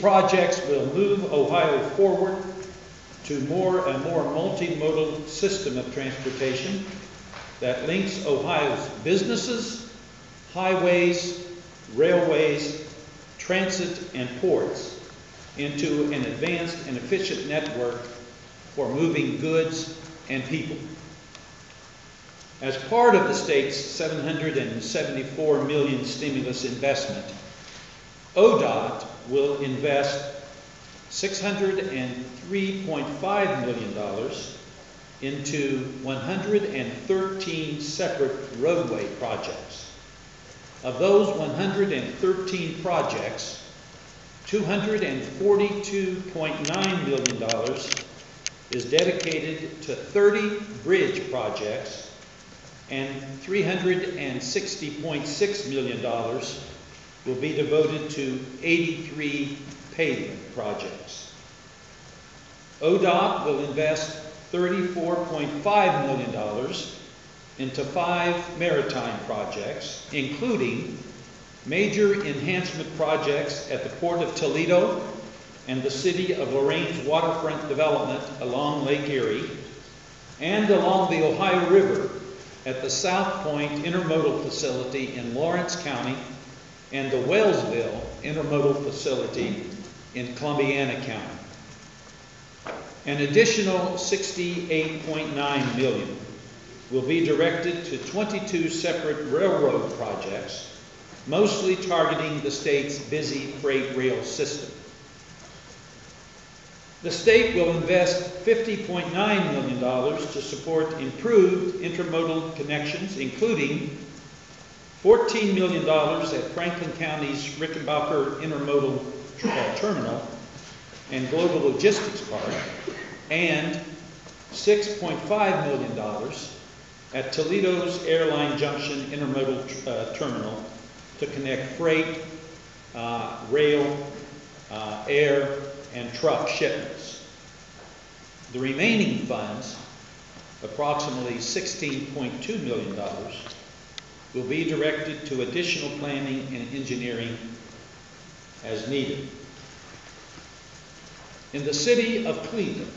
projects will move Ohio forward to a more multimodal system of transportation that links Ohio's businesses, highways, railways, transit, and ports into an advanced and efficient network for moving goods and people. As part of the state's $774 million stimulus investment, ODOT will invest $603.5 million into 113 separate roadway projects. Of those 113 projects, $242.9 million is dedicated to 30 bridge projects, and $360.6 million will be devoted to 83 pavement projects. ODOT will invest $34.5 million into 5 maritime projects, including major enhancement projects at the Port of Toledo and the City of Lorraine's waterfront development along Lake Erie, and along the Ohio River at the South Point Intermodal Facility in Lawrence County and the Wellsville Intermodal Facility in Columbiana County. An additional $68.9 million will be directed to 22 separate railroad projects, mostly targeting the state's busy freight rail system. The state will invest $50.9 million to support improved intermodal connections, including $14 million at Franklin County's Rickenbacker Intermodal Terminal and Global Logistics Park, and $6.5 million at Toledo's Airline Junction Intermodal Terminal to connect freight, rail, air, and truck shipments. The remaining funds, approximately $16.2 million, will be directed to additional planning and engineering as needed. In the city of Cleveland,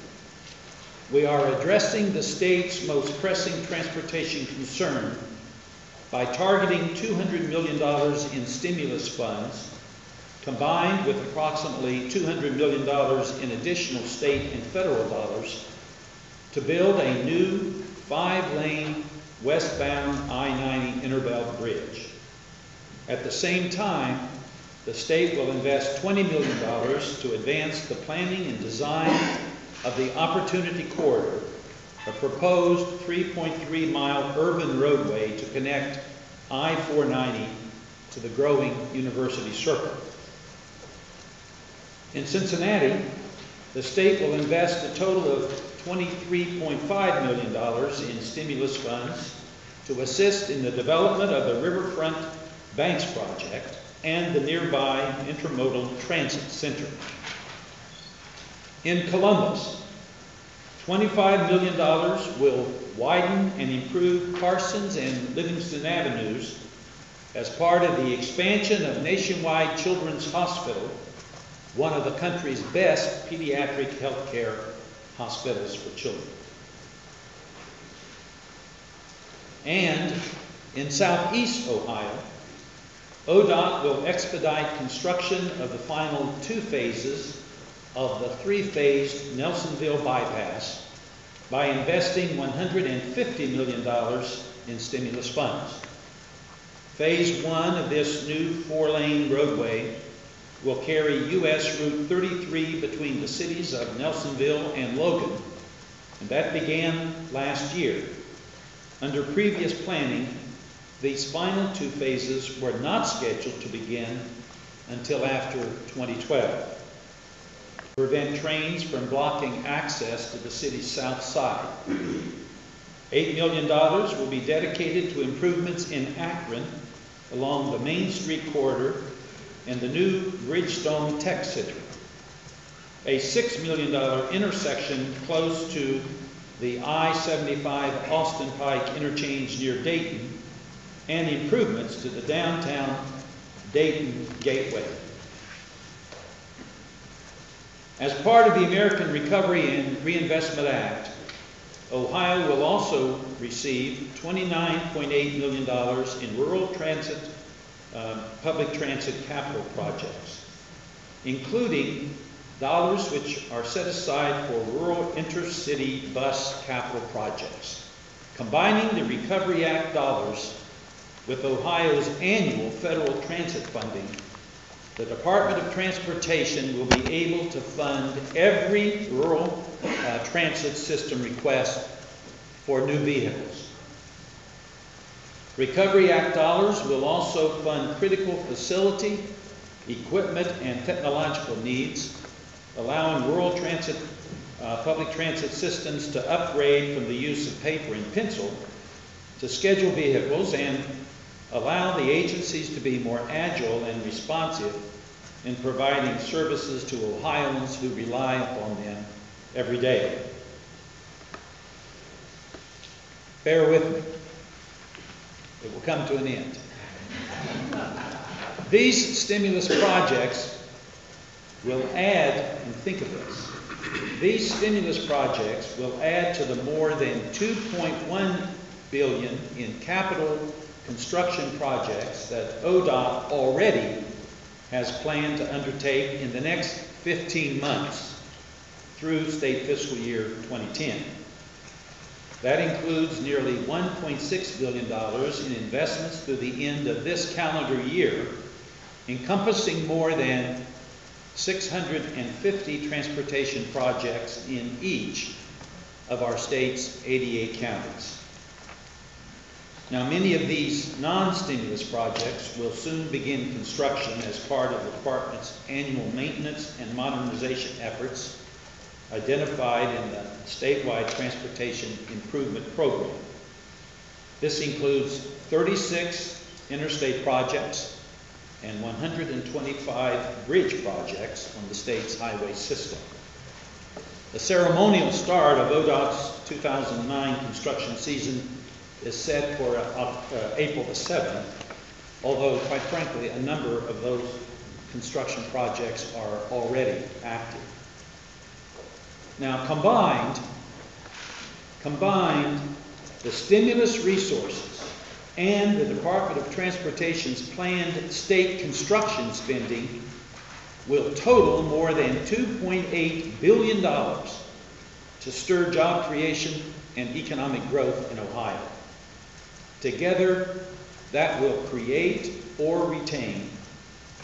we are addressing the state's most pressing transportation concern by targeting $200 million in stimulus funds, combined with approximately $200 million in additional state and federal dollars, to build a new 5-lane westbound I-90 Interbelt Bridge. At the same time, the state will invest $20 million to advance the planning and design of the Opportunity Corridor, a proposed 3.3-mile urban roadway to connect I-490 to the growing University Circle. In Cincinnati, the state will invest a total of $23.5 million in stimulus funds to assist in the development of the Riverfront Banks Project and the nearby Intermodal Transit Center. In Columbus, $25 million will widen and improve Parsons and Livingston Avenues as part of the expansion of Nationwide Children's Hospital, one of the country's best pediatric healthcare hospitals for children. And in southeast Ohio, ODOT will expedite construction of the final 2 phases of the 3-phased Nelsonville bypass by investing $150 million in stimulus funds. Phase 1 of this new 4-lane roadway will carry US Route 33 between the cities of Nelsonville and Logan, and that began last year. Under previous planning, these final 2 phases were not scheduled to begin until after 2012, to prevent trains from blocking access to the city's south side. $8 million will be dedicated to improvements in Akron along the Main Street corridor and the new Bridgestone Tech Center. A $6 million intersection close to the I-75 Austin Pike interchange near Dayton, and improvements to the downtown Dayton Gateway. As part of the American Recovery and Reinvestment Act, Ohio will also receive $29.8 million in rural transit, public transit capital projects, including dollars which are set aside for rural intercity bus capital projects. Combining the Recovery Act dollars with Ohio's annual federal transit funding, the Department of Transportation will be able to fund every rural transit system request for new vehicles. Recovery Act dollars will also fund critical facility, equipment, and technological needs, allowing rural transit, public transit systems to upgrade from the use of paper and pencil to schedule vehicles and allow the agencies to be more agile and responsive in providing services to Ohioans who rely upon them every day. Bear with me. It will come to an end. These stimulus projects will add, and think of this, these stimulus projects will add to the more than $2.1 billion in capital construction projects that ODOT already has planned to undertake in the next 15 months through state fiscal year 2010. That includes nearly $1.6 billion in investments through the end of this calendar year, encompassing more than 650 transportation projects in each of our state's 88 counties. Now, many of these non-stimulus projects will soon begin construction as part of the Department's annual maintenance and modernization efforts identified in the statewide Transportation Improvement Program. This includes 36 interstate projects and 125 bridge projects on the state's highway system. The ceremonial start of ODOT's 2009 construction season is set for April the 7th, although, quite frankly, a number of those construction projects are already active. Now, combined, the stimulus resources and the Department of Transportation's planned state construction spending will total more than $2.8 billion to stir job creation and economic growth in Ohio. Together, that will create or retain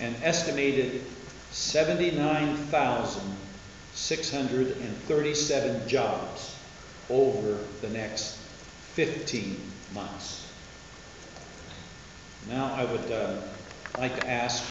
an estimated 79,637 jobs over the next 15 months. Now I would like to ask